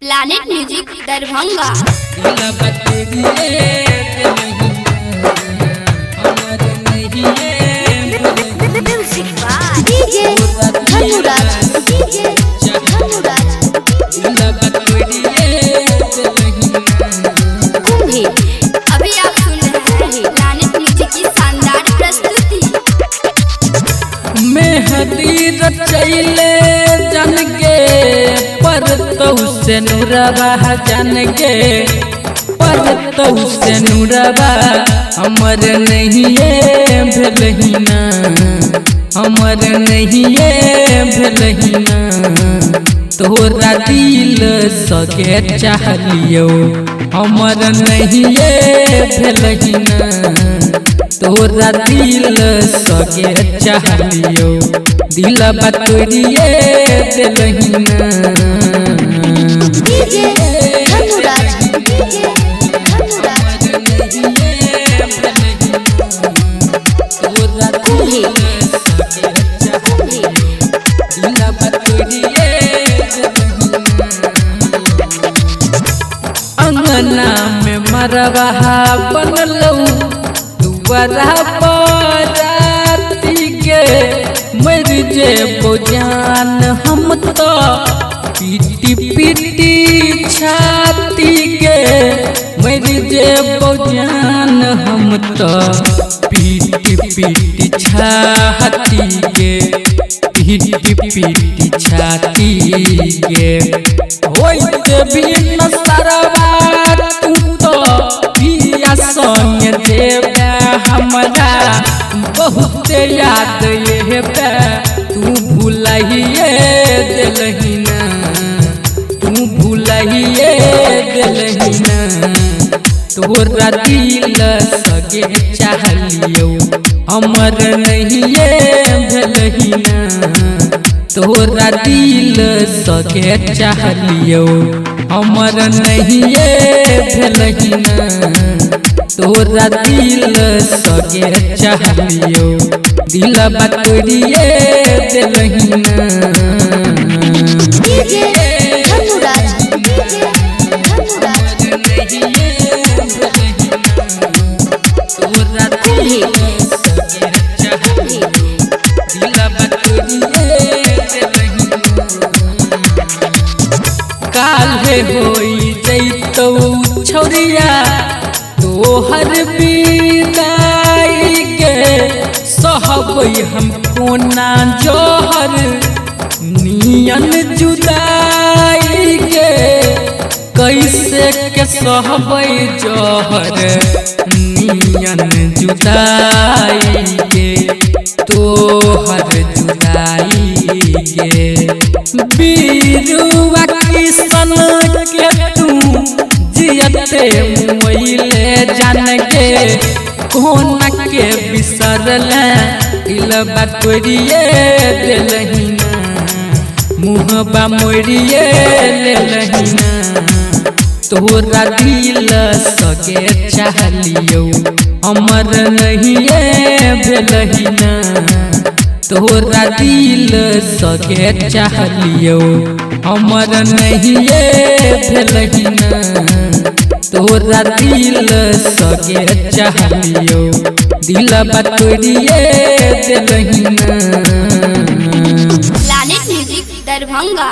Planet music Darbhanga. DJ Dhanuraj, DJ Dhanuraj Kumbhi. अभी आप सुन रहे हैं प्लैनेट म्यूजिक की शानदार प्रस्तुति। मेहदी रचैले जन के पर तो से नुरबा जन के पर तो से नुरबा हमर नहीं भेलहिना हमर नहीं भेलहिना तोरा दिल सके चाहलियो हमर नहीं भेलहिना तोरा दिल सके चाहलियो दिल बतोरिए देलहिना। डीजे धनुराज, डीजे धनुराज कुंभी। अंगना में मरबा बनलौ दुआरा पराती के मर जे जान हम तो पीटी पीटी छाती के मर जे जान हम तो पीटी पीटी छाती के पीटी पीटी छाती के होइते बिन सरवा तू तो पिया संग देवे हमरा बहुत याद ये पे तू भूलिए देलहिना तू भूलिए देलहिना तोरा दिल सगे चाहलियो हमर नहीं भेलहिना तोरा दिल सगे चाहलियो हमर नहीं भेलहिना तोरा दिल सगे चाहलियो दिल बतोरिए देलहिना। डीजे धनुराज, डीजे धनुराज तोरा कुंभी। दिल बतोरिए काल्हे होई जैतौ छौरिया तोहर विदाई के सहबै हम कोना जोहर नियन जुदाई के कैसे के सहबै जोहर नियन जुदाई के तोहर जुदाई के बीरुआ किसन के तू जियते मोइले जान के कोन के बिसरल दिल बतोरिए देलहिना मुहबा मोरिए लेलहिना तोरा दिल सगे चाहलियो हमर नहीं भेलहिना तोरा दिल सगे चाहलियो हमर नहीं भेलहिना तोरा दिल सगे चाहलियो दिल बतोरिए देलहिना। Planet music Darbhanga.